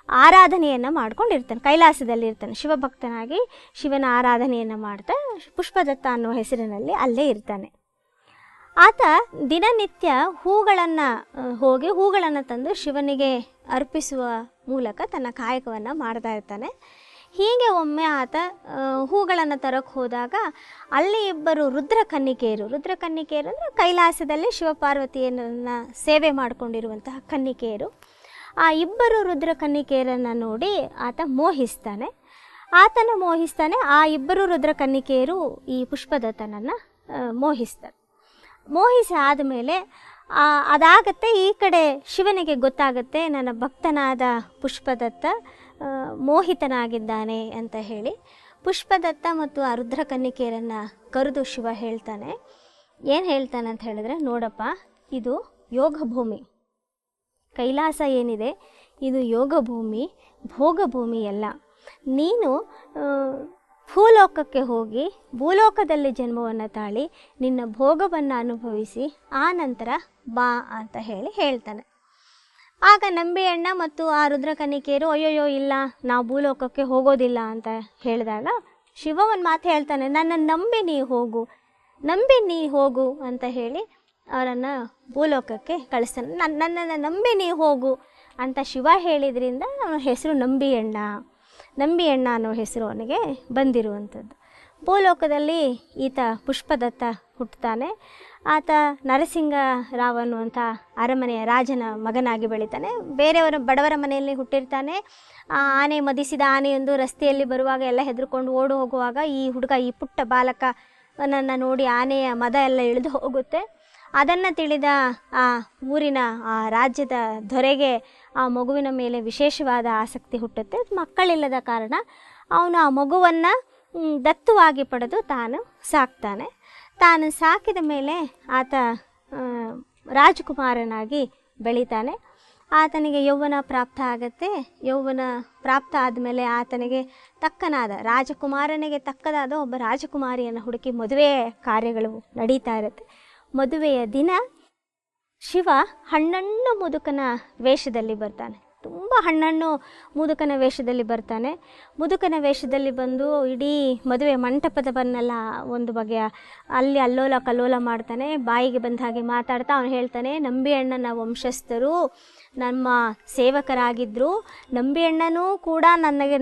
ಆರಾಧನೆಯನ್ನು ಮಾಡ್ಕೊಂಡಿರ್ತಾನೆ. ಕೈಲಾಸದಲ್ಲಿ ಇರ್ತಾನೆ, ಶಿವಭಕ್ತನಾಗಿ ಶಿವನ ಆರಾಧನೆಯನ್ನು ಮಾಡ್ತಾ ಪುಷ್ಪದತ್ತ ಅನ್ನುವ ಹೆಸರಿನಲ್ಲಿ ಅಲ್ಲೇ ಇರ್ತಾನೆ. ಆತ ದಿನನಿತ್ಯ ಹೂಗಳನ್ನು ತಂದು ಶಿವನಿಗೆ ಅರ್ಪಿಸುವ ಮೂಲಕ ತನ್ನ ಕಾಯಕವನ್ನು ಮಾಡ್ತಾ ಇರ್ತಾನೆ. ಹೀಗೆ ಒಮ್ಮೆ ಆತ ಹೂಗಳನ್ನು ತರಕ್ಕೆ ಹೋದಾಗ ಅಲ್ಲಿ ಇಬ್ಬರು ರುದ್ರಕನ್ನಿಕೆಯರು ಅಂದರೆ ಕೈಲಾಸದಲ್ಲಿ ಶಿವಪಾರ್ವತಿಯನ್ನು ಸೇವೆ ಮಾಡಿಕೊಂಡಿರುವಂತಹ ಕನ್ನಿಕೆಯರು, ಆ ಇಬ್ಬರು ರುದ್ರಕನ್ನಿಕೆಯರನ್ನು ನೋಡಿ ಆತ ಮೋಹಿಸ್ತಾನೆ. ಆ ಇಬ್ಬರು ರುದ್ರಕನ್ನಿಕೆಯರು ಈ ಪುಷ್ಪದತ್ತನನ್ನು ಮೋಹಿಸ್ತಾರೆ. ಮೋಹಿಸಿ ಆದಮೇಲೆ ಅದಾಗತ್ತೆ. ಈ ಕಡೆ ಶಿವನಿಗೆ ಗೊತ್ತಾಗುತ್ತೆ, ನನ್ನ ಭಕ್ತನಾದ ಪುಷ್ಪದತ್ತ ಮೋಹಿತನಾಗಿದ್ದಾನೆ ಅಂತ ಹೇಳಿ ಪುಷ್ಪದತ್ತ ಮತ್ತು ಆ ರುದ್ರಕನ್ನಿಕೆಯರನ್ನು ಕರೆದು ಶಿವ ಹೇಳ್ತಾನೆ. ಏನು ಹೇಳ್ತಾನೆ ಅಂತ ಹೇಳಿದ್ರೆ, ನೋಡಪ್ಪ, ಇದು ಯೋಗ ಭೂಮಿ. ಕೈಲಾಸ ಏನಿದೆ ಇದು ಯೋಗ ಭೂಮಿ, ಭೋಗ ಭೂಮಿ ಅಲ್ಲ. ನೀನು ಭೂಲೋಕಕ್ಕೆ ಹೋಗಿ ಭೂಲೋಕದಲ್ಲಿ ಜನ್ಮವನ್ನು ತಾಳಿ ನಿನ್ನ ಭೋಗವನ್ನು ಅನುಭವಿಸಿ ಆ ನಂತರ ಬಾ ಅಂತ ಹೇಳ್ತಾನೆ. ಆಗ ನಂಬಿಯಣ್ಣ ಮತ್ತು ಆ ರುದ್ರಕನ್ನಿಕೆಯರು ಅಯ್ಯೋಯ್ಯೋ ಇಲ್ಲ, ನಾವು ಭೂಲೋಕಕ್ಕೆ ಹೋಗೋದಿಲ್ಲ ಅಂತ ಹೇಳಿದಾಗ ಶಿವ ಒಂದು ಮಾತು ಹೇಳ್ತಾನೆ, ನನ್ನನ್ನು ನಂಬಿ ನೀ ಹೋಗು ಅಂತ ಹೇಳಿ ಅವರನ್ನು ಭೂಲೋಕಕ್ಕೆ ಕಳಿಸ್ತಾನೆ. ನನ್ನನ್ನು ನಂಬಿ ನೀ ಹೋಗು ಅಂತ ಶಿವ ಹೇಳಿದ್ರಿಂದ ಅವನ ಹೆಸರು ನಂಬಿಯಣ್ಣ ಅನ್ನೋ ಹೆಸರು ಅವನಿಗೆ ಬಂದಿರುವಂಥದ್ದು. ಭೂಲೋಕದಲ್ಲಿ ಈತ ಪುಷ್ಪದತ್ತ ಹುಟ್ಟುತ್ತಾನೆ. ಆತ ನರಸಿಂಗರಾವ್ ಅನ್ನುವಂಥ ಅರಮನೆಯ ರಾಜನ ಮಗನಾಗಿ ಬೆಳೀತಾನೆ. ಬಡವರ ಮನೆಯಲ್ಲಿ ಹುಟ್ಟಿರ್ತಾನೆ. ಆನೆ ಮದಿಸಿದ ಆನೆಯೊಂದು ರಸ್ತೆಯಲ್ಲಿ ಬರುವಾಗ ಎಲ್ಲ ಹೆದರ್ಕೊಂಡು ಓಡಿ ಹೋಗುವಾಗ ಈ ಪುಟ್ಟ ಬಾಲಕನನ್ನು ನೋಡಿ ಆನೆಯ ಮದ ಎಲ್ಲ ಇಳಿದು ಹೋಗುತ್ತೆ. ಅದನ್ನು ತಿಳಿದ ಆ ಊರಿನ ಆ ರಾಜ್ಯದ ದೊರೆಗೆ ಆ ಮಗುವಿನ ಮೇಲೆ ವಿಶೇಷವಾದ ಆಸಕ್ತಿ ಹುಟ್ಟುತ್ತೆ. ಮಕ್ಕಳಿಲ್ಲದ ಕಾರಣ ಅವನು ಆ ಮಗುವನ್ನು ದತ್ತುವಾಗಿ ಪಡೆದು ತಾನು ಸಾಕ್ತಾನೆ. ತಾನು ಸಾಕಿದ ಮೇಲೆ ಆತ ರಾಜಕುಮಾರನಾಗಿ ಬೆಳೀತಾನೆ. ಆತನಿಗೆ ಯೌವನ ಪ್ರಾಪ್ತ ಆಗುತ್ತೆ. ಯೌವನ ಪ್ರಾಪ್ತ ಆದಮೇಲೆ ಆತನಿಗೆ ರಾಜಕುಮಾರನಿಗೆ ತಕ್ಕದಾದ ಒಬ್ಬ ರಾಜಕುಮಾರಿಯನ್ನು ಹುಡುಕಿ ಮದುವೆ ಕಾರ್ಯಗಳು ನಡೀತಾ ಇರುತ್ತೆ. ಮದುವೆಯ ದಿನ ಶಿವ ಹಣ್ಣಣ್ಣು ಮುದುಕನ ವೇಷದಲ್ಲಿ ಬರ್ತಾನೆ. ತುಂಬ ಹಣ್ಣಣ್ಣು ಮುದುಕನ ವೇಷದಲ್ಲಿ ಬರ್ತಾನೆ. ಮುದುಕನ ವೇಷದಲ್ಲಿ ಬಂದು ಇಡೀ ಮದುವೆ ಮಂಟಪದವನ್ನೆಲ್ಲ ಒಂದು ಬಗೆಯ ಅಲ್ಲಿ ಅಲ್ಲೋಲ ಕಲ್ಲೋಲ ಮಾಡ್ತಾನೆ. ಬಾಯಿಗೆ ಬಂದ ಹಾಗೆ ಮಾತಾಡ್ತಾ ಅವನು ಹೇಳ್ತಾನೆ, ನಂಬಿಯಣ್ಣನ ವಂಶಸ್ಥರು ನಮ್ಮ ಸೇವಕರಾಗಿದ್ದರು, ನಂಬಿಯಣ್ಣನೂ ಕೂಡ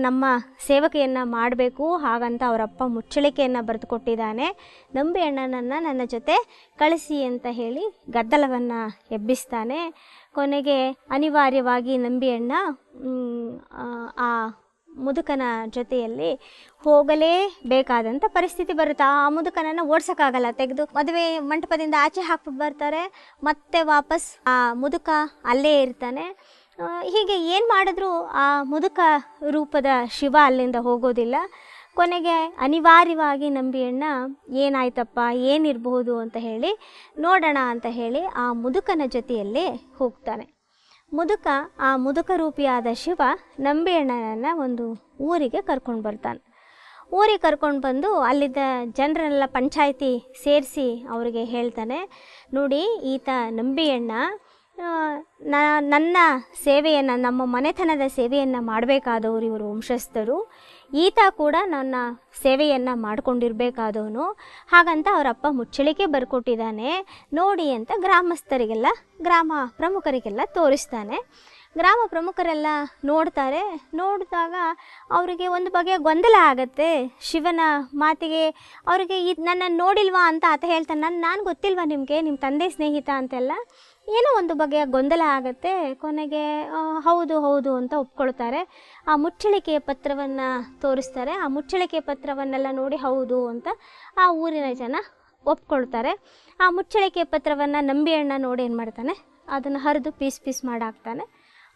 ನಮ್ಮ ಸೇವಕೆಯನ್ನು ಮಾಡಬೇಕು ಹಾಗಂತ ಅವರಪ್ಪ ಮುಚ್ಚಳಿಕೆಯನ್ನು ಬರೆದುಕೊಟ್ಟಿದ್ದಾನೆ. ನಂಬಿಯಣ್ಣನನ್ನು ನನ್ನ ಜೊತೆ ಕಳಿಸಿ ಅಂತ ಹೇಳಿ ಗದ್ದಲವನ್ನು ಎಬ್ಬಿಸ್ತಾನೆ. ಕೊನೆಗೆ ಅನಿವಾರ್ಯವಾಗಿ ನಂಬಿಯಣ್ಣ ಆ ಮುದುಕನ ಜೊತೆಯಲ್ಲಿ ಹೋಗಲೇಬೇಕಾದಂಥ ಪರಿಸ್ಥಿತಿ ಬರುತ್ತೆ. ಆ ಮುದುಕನನ್ನು ಓಡ್ಸೋಕ್ಕಾಗಲ್ಲ, ತೆಗೆದು ಮದುವೆ ಮಂಟಪದಿಂದ ಆಚೆ ಹಾಕ್ಬಿಟ್ಟು ಬರ್ತಾರೆ. ಮತ್ತೆ ವಾಪಸ್ ಆ ಮುದುಕ ಅಲ್ಲೇ ಇರ್ತಾನೆ. ಹೀಗೆ ಏನು ಮಾಡಿದ್ರೂ ಆ ಮುದುಕ ರೂಪದ ಶಿವ ಅಲ್ಲಿಂದ ಹೋಗೋದಿಲ್ಲ. ಕೊನೆಗೆ ಅನಿವಾರ್ಯವಾಗಿ ನಂಬಿಯಣ್ಣ ಏನಾಯ್ತಪ್ಪ, ಏನಿರಬಹುದು ಅಂತ ಹೇಳಿ ನೋಡೋಣ ಅಂತ ಹೇಳಿ ಆ ಮುದುಕನ ಜೊತೆಯಲ್ಲಿ ಹೋಗ್ತಾನೆ. ಆ ಮುದುಕ ರೂಪಿಯಾದ ಶಿವ ನಂಬಿಯಣ್ಣನನ್ನು ಒಂದು ಊರಿಗೆ ಕರ್ಕೊಂಡು ಬರ್ತಾನೆ. ಊರಿಗೆ ಕರ್ಕೊಂಡು ಬಂದು ಅಲ್ಲಿದ್ದ ಜನರನ್ನೆಲ್ಲ ಪಂಚಾಯಿತಿ ಸೇರಿಸಿ ಅವರಿಗೆ ಹೇಳ್ತಾನೆ, ನೋಡಿ ಈತ ನಂಬಿಯಣ್ಣ ನನ್ನ ಸೇವೆಯನ್ನು, ನಮ್ಮ ಮನೆತನದ ಸೇವೆಯನ್ನು ಮಾಡಬೇಕಾದವರು ಇವರು ವಂಶಸ್ಥರು. ಈತ ಕೂಡ ನನ್ನ ಸೇವೆಯನ್ನು ಮಾಡಿಕೊಂಡಿರಬೇಕಾದವನು, ಹಾಗಂತ ಅವರಪ್ಪ ಮುಚ್ಚಳಿಕೆ ಬರ್ಕೊಟ್ಟಿದ್ದಾನೆ ನೋಡಿ ಅಂತ ಗ್ರಾಮಸ್ಥರಿಗೆಲ್ಲ, ಗ್ರಾಮ ಪ್ರಮುಖರಿಗೆಲ್ಲ ತೋರಿಸ್ತಾನೆ. ಗ್ರಾಮ ಪ್ರಮುಖರೆಲ್ಲ ನೋಡ್ತಾರೆ. ನೋಡಿದಾಗ ಅವರಿಗೆ ಒಂದು ಬಗೆಯ ಗೊಂದಲ ಆಗುತ್ತೆ. ಶಿವನ ಮಾತಿಗೆ ಅವರಿಗೆ ನನ್ನನ್ನು ನೋಡಿಲ್ವಾ ಅಂತ ಆತ ಹೇಳ್ತಾನೆ. ನಾನು ಗೊತ್ತಿಲ್ವಾ ನಿಮಗೆ, ನಿಮ್ಮ ತಂದೆ ಸ್ನೇಹಿತ ಅಂತೆಲ್ಲ ಏನೋ ಒಂದು ಬಗೆಯ ಗೊಂದಲ ಆಗುತ್ತೆ. ಕೊನೆಗೆ ಹೌದು ಅಂತ ಒಪ್ಕೊಳ್ತಾರೆ. ಆ ಮುಚ್ಚಳಿಕೆಯ ಪತ್ರವನ್ನು ತೋರಿಸ್ತಾರೆ. ಆ ಮುಚ್ಚಳಿಕೆಯ ಪತ್ರವನ್ನೆಲ್ಲ ನೋಡಿ ಹೌದು ಅಂತ ಆ ಊರಿನ ಜನ ಒಪ್ಕೊಳ್ತಾರೆ. ಆ ಮುಚ್ಚಳಿಕೆಯ ಪತ್ರವನ್ನು ನಂಬಿಯಣ್ಣ ನೋಡಿ ಏನು ಮಾಡ್ತಾನೆ, ಅದನ್ನು ಹರಿದು ಪೀಸ್ ಮಾಡಾಕ್ತಾನೆ.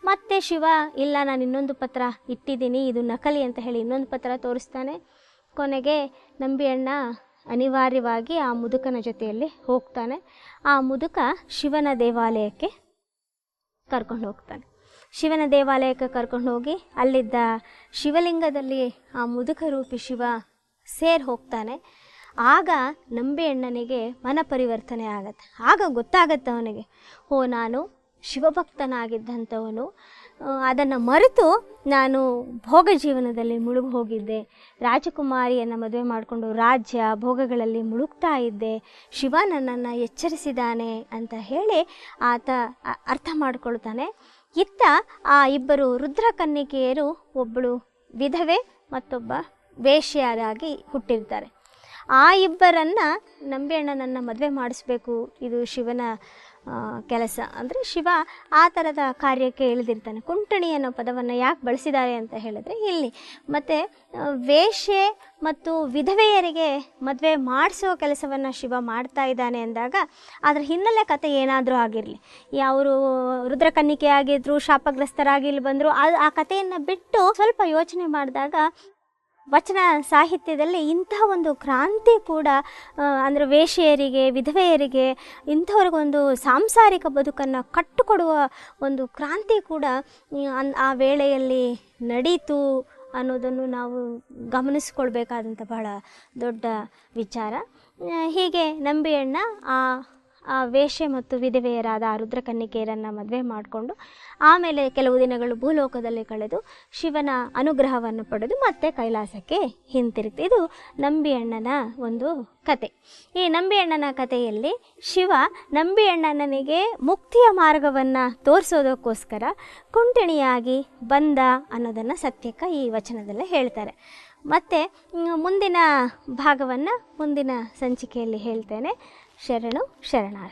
ಮತ್ತು ಶಿವ ಇಲ್ಲ, ನಾನು ಇನ್ನೊಂದು ಪತ್ರ ಇಟ್ಟಿದ್ದೀನಿ, ಇದು ನಕಲಿ ಅಂತ ಹೇಳಿ ಇನ್ನೊಂದು ಪತ್ರ ತೋರಿಸ್ತಾನೆ. ಕೊನೆಗೆ ನಂಬಿಯಣ್ಣ ಅನಿವಾರ್ಯವಾಗಿ ಆ ಮುದುಕನ ಜೊತೆಯಲ್ಲಿ ಹೋಗ್ತಾನೆ. ಆ ಮುದುಕ ಶಿವನ ದೇವಾಲಯಕ್ಕೆ ಕರ್ಕೊಂಡು ಹೋಗ್ತಾನೆ. ಶಿವನ ದೇವಾಲಯಕ್ಕೆ ಕರ್ಕೊಂಡು ಹೋಗಿ ಅಲ್ಲಿದ್ದ ಶಿವಲಿಂಗದಲ್ಲಿ ಆ ಮುದುಕ ರೂಪಿ ಶಿವ ಹೋಗ್ತಾನೆ. ಆಗ ನಂಬಿಯಣ್ಣನಿಗೆ ಮನ ಪರಿವರ್ತನೆ ಆಗತ್ತೆ. ಆಗ ಗೊತ್ತಾಗತ್ತೆ ಅವನಿಗೆ, ಓ ನಾನು ಶಿವಭಕ್ತನಾಗಿದ್ದಂಥವನು, ಅದನ್ನು ಮರೆತು ನಾನು ಭೋಗ ಜೀವನದಲ್ಲಿ ಮುಳುಗಿ ಹೋಗಿದ್ದೆ, ರಾಜಕುಮಾರಿಯನ್ನು ಮದುವೆ ಮಾಡಿಕೊಂಡು ರಾಜ್ಯ ಭೋಗಗಳಲ್ಲಿ ಮುಳುಗ್ತಾ ಇದ್ದೆ, ಶಿವ ನನ್ನನ್ನು ಎಚ್ಚರಿಸಿದ್ದಾನೆ ಅಂತ ಹೇಳಿ ಆತ ಅರ್ಥ ಮಾಡಿಕೊಳ್ತಾನೆ. ಇತ್ತ ಆ ಇಬ್ಬರು ರುದ್ರಕನ್ನಿಕೆಯರು, ಒಬ್ಬಳು ವಿಧವೆ ಮತ್ತೊಬ್ಬ ವೇಶ್ಯರಾಗಿ ಹುಟ್ಟಿರ್ತಾರೆ. ಆ ಇಬ್ಬರನ್ನು ನಂಬಿಯಣ್ಣನನ್ನು ಮದುವೆ ಮಾಡಿಸ್ಬೇಕು, ಇದು ಶಿವನ ಕೆಲಸ. ಅಂದರೆ ಶಿವ ಆ ಥರದ ಕಾರ್ಯಕ್ಕೆ ಇಳಿದಿರ್ತಾನೆ. ಕುಂಟಣಿ ಅನ್ನೋ ಪದವನ್ನು ಯಾಕೆ ಬಳಸಿದ್ದಾರೆ ಅಂತ ಹೇಳಿದ್ರೆ ಇಲ್ಲಿ ಮತ್ತು ವೇಶ್ಯೆ ಮತ್ತು ವಿಧವೆಯರಿಗೆ ಮದುವೆ ಮಾಡಿಸೋ ಕೆಲಸವನ್ನು ಶಿವ ಮಾಡ್ತಾ ಇದ್ದಾನೆ ಅಂದಾಗ ಅದರ ಹಿನ್ನೆಲೆ ಕಥೆ ಏನಾದರೂ ಆಗಿರಲಿ, ಅವರು ರುದ್ರಕನ್ನಿಕೆ ಆಗಿದ್ರು, ಶಾಪಗ್ರಸ್ತರಾಗಿ ಇಲ್ಲಿ ಬಂದರು, ಆ ಕಥೆಯನ್ನು ಬಿಟ್ಟು ಸ್ವಲ್ಪ ಯೋಚನೆ ಮಾಡಿದಾಗ ವಚನ ಸಾಹಿತ್ಯದಲ್ಲಿ ಇಂತಹ ಒಂದು ಕ್ರಾಂತಿ ಕೂಡ, ಅಂದರೆ ವೇಶ್ಯೆಯರಿಗೆ ವಿಧವೆಯರಿಗೆ ಇಂಥವ್ರಿಗೊಂದು ಸಾಂಸಾರಿಕ ಬದುಕನ್ನು ಕಟ್ಟಿಕೊಡುವ ಒಂದು ಕ್ರಾಂತಿ ಕೂಡ ಆ ವೇಳೆಯಲ್ಲಿ ನಡೀತು ಅನ್ನೋದನ್ನು ನಾವು ಗಮನಿಸ್ಕೊಳ್ಬೇಕಾದಂಥ ಬಹಳ ದೊಡ್ಡ ವಿಚಾರ. ಹೀಗೆ ನಂಬಿಯಣ್ಣ ಆ ವೇಶ್ಯೆ ಮತ್ತು ವಿಧವೆಯರಾದ ಆ ರುದ್ರಕನ್ನಿಕೆಯರನ್ನು ಮದುವೆ ಮಾಡಿಕೊಂಡು ಆಮೇಲೆ ಕೆಲವು ದಿನಗಳು ಭೂಲೋಕದಲ್ಲಿ ಕಳೆದು ಶಿವನ ಅನುಗ್ರಹವನ್ನು ಪಡೆದು ಮತ್ತೆ ಕೈಲಾಸಕ್ಕೆ ಹಿಂತಿರುಗ್ತು. ಇದು ನಂಬಿಯಣ್ಣನ ಒಂದು ಕತೆ. ಈ ನಂಬಿಯಣ್ಣನ ಕಥೆಯಲ್ಲಿ ಶಿವ ನಂಬಿಯಣ್ಣನಿಗೆ ಮುಕ್ತಿಯ ಮಾರ್ಗವನ್ನು ತೋರಿಸೋದಕ್ಕೋಸ್ಕರ ಕುಂಟಿಣಿಯಾಗಿ ಬಂದ ಅನ್ನೋದನ್ನು ಸತ್ಯಕ್ಕ ಈ ವಚನದಲ್ಲೇ ಹೇಳ್ತಾರೆ. ಮತ್ತು ಮುಂದಿನ ಭಾಗವನ್ನು ಮುಂದಿನ ಸಂಚಿಕೆಯಲ್ಲಿ ಹೇಳ್ತೇನೆ. ಶರಣು ಶರಣಾರ್ಥಿ.